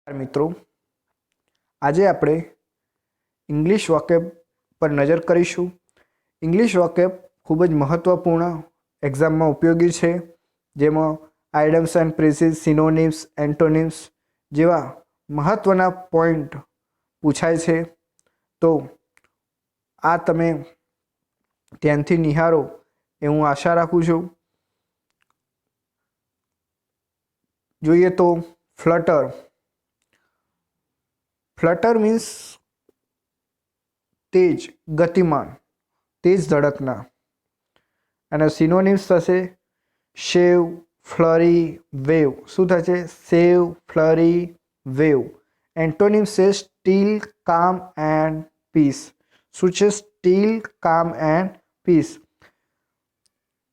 મિત્રો, આજે આપણે ઇંગ્લિશ વોકેબ પર નજર કરીશું. ઇંગ્લિશ વોકેબ ખૂબ જ મહત્ત્વપૂર્ણ એક્ઝામમાં ઉપયોગી છે, જેમાં આઇડમ્સ એન્ડ ફ્રેઝિસ, સિનોનિમ્સ, એન્ટોનિમ્સ જેવા મહત્ત્વના પોઈન્ટ પૂછાય છે. તો આ તમે ધ્યાનથી નિહાળો એ હું આશા રાખું છું. જોઈએ તો ફ્લટર. ફ્લટર મીન્સ તેજ, ગતિમાન, તેજ ધડકના. અને સિનોનિમ્સ થશે શેવ, ફ્લરી, વેવ. શું થશે? સેવ, ફ્લરી, વેવ. એન્ટોનિમ્સ છે સ્ટીલ, કામ એન્ડ પીસ. શું છે? સ્ટીલ, કામ એન્ડ પીસ.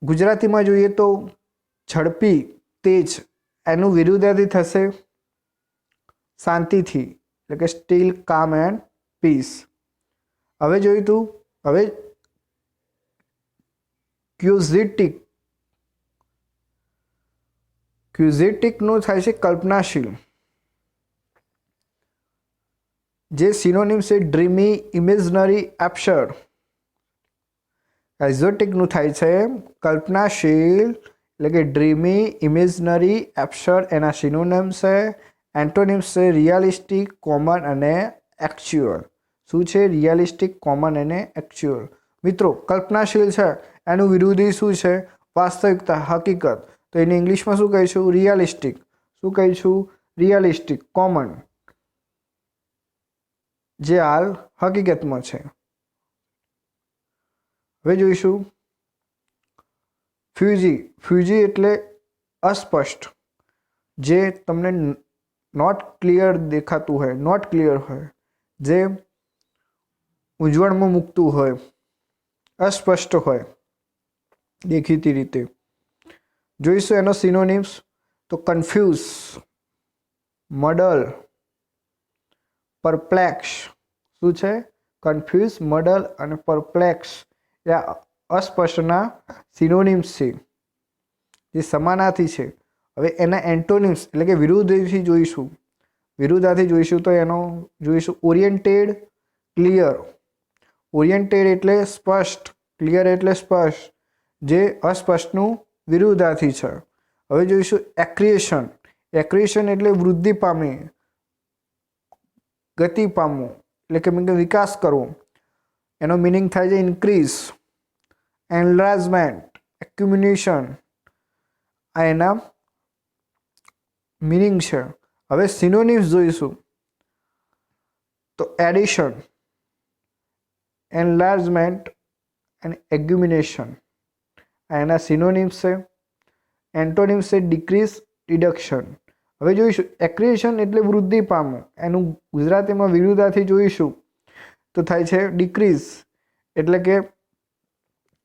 ગુજરાતીમાં જોઈએ તો ઝડપી, તેજ, એનું વિરુદ્ધાર્થી થશે શાંતિથી, એટલે કે સ્ટીલ, કામ એન્ડ પીસ. હવે જોઈતું હવે ક્યુઝિટિક. ક્યુઝિટિકનું થાય છે કલ્પનાશીલ. જે સિનોનિમ છે ડ્રીમી, ઇમેજનરી, એબ્સર્ડ. એક્ઝોટિકનું થાય છે કલ્પનાશીલ, એટલે કે ડ્રીમી, ઇમેજનરી, એબ્સર્ડ. એના સિનોનિમ છે એન્ટોનિમ્સ છે રિયાલિસ્ટિક, કોમન અને એક્ચ્યુઅલ. શું છે? રિયાલિસ્ટિક, કોમન અને એક્ચ્યુઅલ. મિત્રો, કલ્પનાશીલ છે એનું વિરોધી શું છે? વાસ્તવિકતા, હકીકત. તો એને ઇંગ્લિશમાં શું કહીશું? રિયાલિસ્ટિક. શું કહીશું? રિયાલિસ્ટિક. કોમન, જે હાલ હકીકતમાં છે. હવે જોઈશું ફ્યુઝી. ફ્યુઝી એટલે અસ્પષ્ટ, જે તમને નોટ ક્લિયર દેખાતું હોય, નોટ ક્લિયર હોય, જે મૂંઝવણમાં મૂકતું હોય, અસ્પષ્ટ હોય દેખીતી રીતે. જોઈશું એનો સિનોનિમ્સ તો કન્ફ્યુઝ, મડલ, પરપ્લેક્સ. શું છે? કન્ફ્યુઝ, મડલ અને પરપ્લેક્સ એ અસ્પષ્ટના સિનોનિમ્સ છે, જે સમાનાર્થી છે. હવે એના એન્ટોનિમ્સ એટલે કે વિરુદ્ધાર્થી જોઈશું. વિરુદ્ધાર્થી જોઈશું તો એનો જોઈશું ઓરિએન્ટેડ, ક્લિયર. ઓરિએન્ટેડ એટલે સ્પષ્ટ, ક્લિયર એટલે સ્પષ્ટ, જે અસ્પષ્ટનું વિરુદ્ધાર્થી છે. હવે જોઈશું એક્રિએશન. એક્રિએશન એટલે વૃદ્ધિ પામે, ગતિ પામવું, એટલે કે વિકાસ કરવો. એનો મિનિંગ થાય છે ઇન્ક્રીઝ, એનલાર્જમેન્ટ, એક્યુમ્યુલેશન. આ એના મિનિંગ છે. હવે સિનોનિમ્સ જોઈશું તો એડિશન, એનલાર્જમેન્ટ અને એક્યુમ્યુલેશન. આ એના સિનોનિમ્સ છે. એન્ટોનિમ્સ છે ડિક્રીઝ, રિડક્શન. હવે જોઈશું એક્રિએશન એટલે વૃદ્ધિ પામવું. એનું ગુજરાતીમાં વિરુદ્ધાર્થી જોઈશું તો થાય છે ડિક્રીઝ, એટલે કે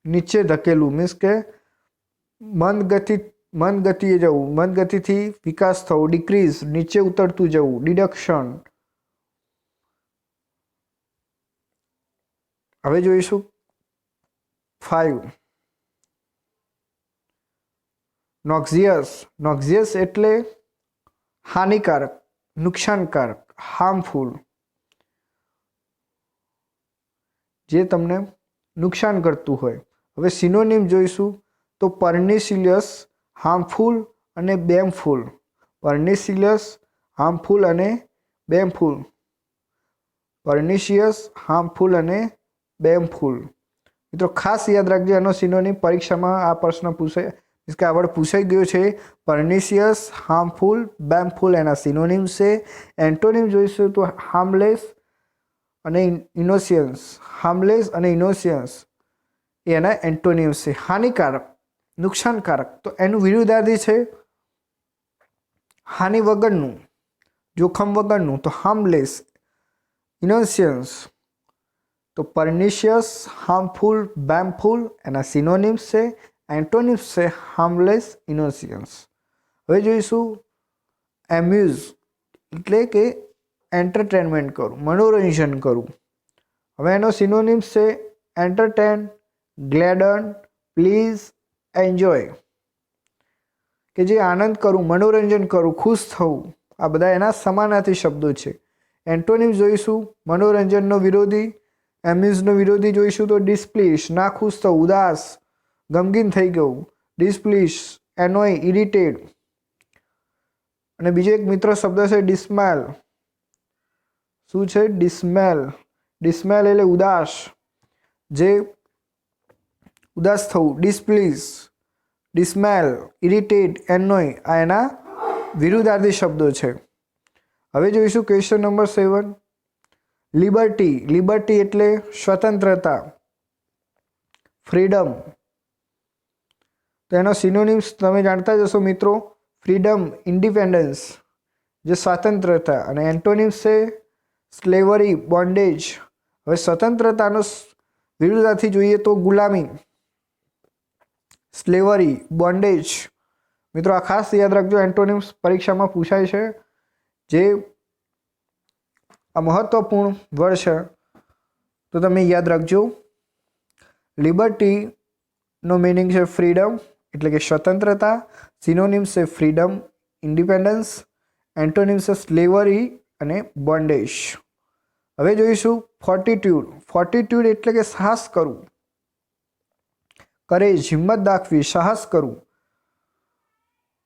નીચે ધકેલું. મીન્સ કે મંદ ગતિએ જવું, મંદ ગતિથી વિકાસ થવો. ડિક્રીઝ, નીચે ઉતરતું જવું. ડિડક્શન. હવે જોઈશું 5 નોક્ઝિયસ. નોક્ઝિયસ એટલે હાનિકારક, નુકસાનકારક, હાર્મફુલ, જે તમને નુકસાન કરતું હોય. હવે સિનોનિમ જોઈશું તો પર્નિશિયસ, હાર્મફુલ અને બેમફુલ. પર્નિશિયસ, હાર્મફુલ અને બેમફુલ. પર્નિશિયસ, હાર્મફુલ અને બેમફુલ. મિત્રો ખાસ યાદ રાખજો, એનો સિનોનિમ પરીક્ષામાં આ પ્રશ્ન પૂછાય, કે આવડ પૂછાઈ ગયો છે. પર્નિશિયસ, હાર્મફુલ, બેમફુલ એના સિનોનિમ છે. એન્ટોનિમ જોઈશું તો હાર્મલેસ અને ઇનોસિયન્સ. હાર્મલેસ અને ઇનોસિયન્સ એના એન્ટોનિમ્સ છે. હાનિકારક, નુકસાનકારક, તો એનું વિરુદ્ધાર્થી છે હાનિ વગરનું, જોખમ વગરનું, તો હાર્મલેસ. ઇનોસિયન્સ તો પર્નિશિયસ, હાર્મફુલ, બેમફુલ એના સિનોનિમ્સ છે. એન્ટોનિમ્સ છે હાર્મલેસ, ઇનોસિયન્સ. હવે જોઈશું એમ્યુઝ, એટલે કે એન્ટરટેનમેન્ટ કરવું, મનોરંજન કરવું. હવે એનો સિનોનિમ્સ છે એન્ટરટેન, ગ્લેડન, પ્લીઝ, એન્જોય. કે જે આનંદ કરું, મનોરંજન કરું, ખુશ થવું, આ બધા એના સમાનાર્થી શબ્દો છે. એન્ટોનિમ્સ જોઈશું મનોરંજનનો વિરોધી, એમ્યુઝનો વિરોધી જોઈશું તો ડિસ્પ્લીશ નાખુશ થવું, ઉદાસ, ગમગીન થઈ ગયું, ડિસ્પ્લીશ, એનોય, ઇરિટેડ. અને બીજો એક મિત્ર શબ્દ છે ડિસ્મેલ. શું છે? ડિસ્મેલ. ડિસ્મેલ એટલે ઉદાસ, જે ઉદાસ થવું. ડિસ્પ્લીઝ, ડિસ્મેલ, ઇરિટેટ, એનોય આ એના વિરુદ્ધાર્થી શબ્દો છે. હવે જોઈશું ક્વેશ્ચન નંબર 7. લિબર્ટી. લિબર્ટી એટલે સ્વતંત્રતા, ફ્રીડમ. તો એનો સિનોનિમ્સ તમે જાણતા જશો મિત્રો. ફ્રીડમ, ઇન્ડિપેન્ડન્સ, જે સ્વાતંત્રતા. અને એન્ટોનિમ્સ છે સ્લેવરી, બોન્ડેજ. હવે સ્વતંત્રતાનો વિરુદ્ધાર્થી જોઈએ તો ગુલામી, સ્લેવરી, બોન્ડેજ. મિત્રો આ ખાસ યાદ રાખજો, એન્ટોનિમ્સ પરીક્ષામાં પૂછાય છે, જે આ મહત્વપૂર્ણ વર્ડ છે, તો તમે યાદ રાખજો. લિબર્ટીનો મિનિંગ છે ફ્રીડમ એટલે કે સ્વતંત્રતા. સિનોનિમ્સ છે ફ્રીડમ, ઇન્ડિપેન્ડન્સ. એન્ટોનિમ્સ છે સ્લેવરી અને બોન્ડેજ. હવે જોઈશું ફોર્ટિટ્યુડ. ફોર્ટિટ્યુડ એટલે કે સાહસ કરવું, કરેજ, હિંમત દાખવી, સાહસ કરવું.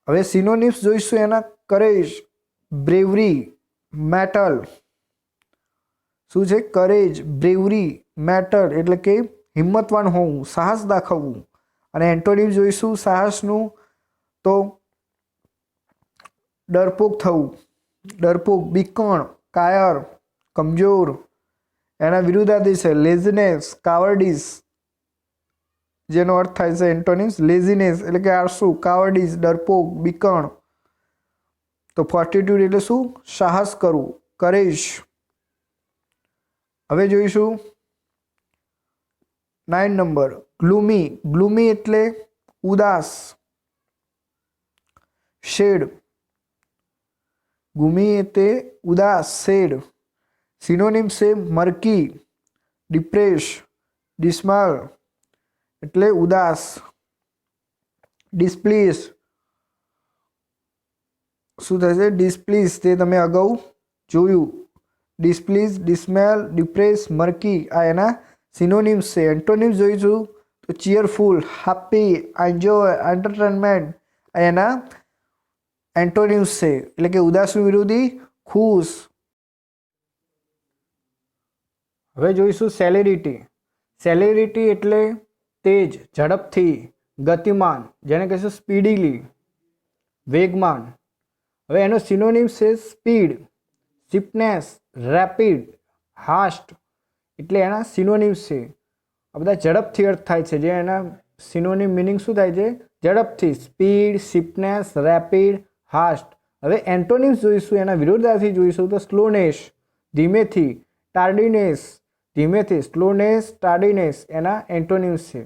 હવે સિનોનિમ્સ જોઈશું એના. Courage, bravery, mettle. શું છે? કરેજ, બ્રેવરી, મેટલ એટલે કે હિંમતવાન હોવું, સાહસ દાખવવું. અને એન્ટોનિમ્સ જોઈશું સાહસનું તો ડરપોક થવું, ડરપોક, બીકણ, કાયર, કમજોર. એના વિરુદ્ધાર્થી છે લેઝીનેસ, કાવર્ડિસ, જેનો અર્થ થાય છે એન્ટોનિમ્સ લેઝીનેસ એટલે કે આળસુ, કાવર્ડિસ, ડરપોક, બીકણ. તો ફોર્ટિટ્યુડ એટલે શું? સાહસ કરવું, કરેજ. હવે જોઈશું 9 નંબર ગ્લુમી. ગ્લુમી એટલે ઉદાસ, શેડ. ગ્લુમી એટલે ઉદાસ, શેડ. સિનોનિમ્સ છે મર્કી, ડિપ્રેસ, ડિસ્માલ એટલે ઉદાસ, ડિસ્પ્લીઝ. શું થશે? ડિસ્પ્લીઝ, તે તમે અગાઉ જોયું. ડિસ્પ્લીઝ, ડિસ્મેલ, ડિપ્રેસ, મર્કી આ એના સિનોનિમ્સ છે. એન્ટોનિમ્સ જોઈશું તો ચીયરફુલ, હેપી, એન્જોય, એન્ટરટેનમેન્ટ આ એના એન્ટોનિમ્સ છે. એટલે કે ઉદાસનું વિરોધી ખુશ. હવે જોઈશું સેલેરિટી. સેલેરિટી એટલે તેજ, ઝડપથી, ગતિમાન, જેને કહેશું સ્પીડીલી, વેગમાન. હવે એનો સિનોનિમ્સ છે સ્પીડ, સ્ટીપનેસ, રેપિડ, હાસ્ટ એટલે એના સિનોનિમ્સ છે. આ બધા ઝડપથી અર્થ થાય છે, જે એના સિનોનિમ મિનિંગ શું થાય છે? ઝડપથી, સ્પીડ, સ્ટીપનેસ, રેપિડ, હાસ્ટ. હવે એન્ટોનિમ્સ જોઈશું, એના વિરુદ્ધાર્થી જોઈશું તો સ્લોનેસ, ધીમેથી, ટાર્ડીનેસ, ધીમેથી, સ્લોનેસ, ટાર્ડીનેસ એના એન્ટોનિમ્સ છે.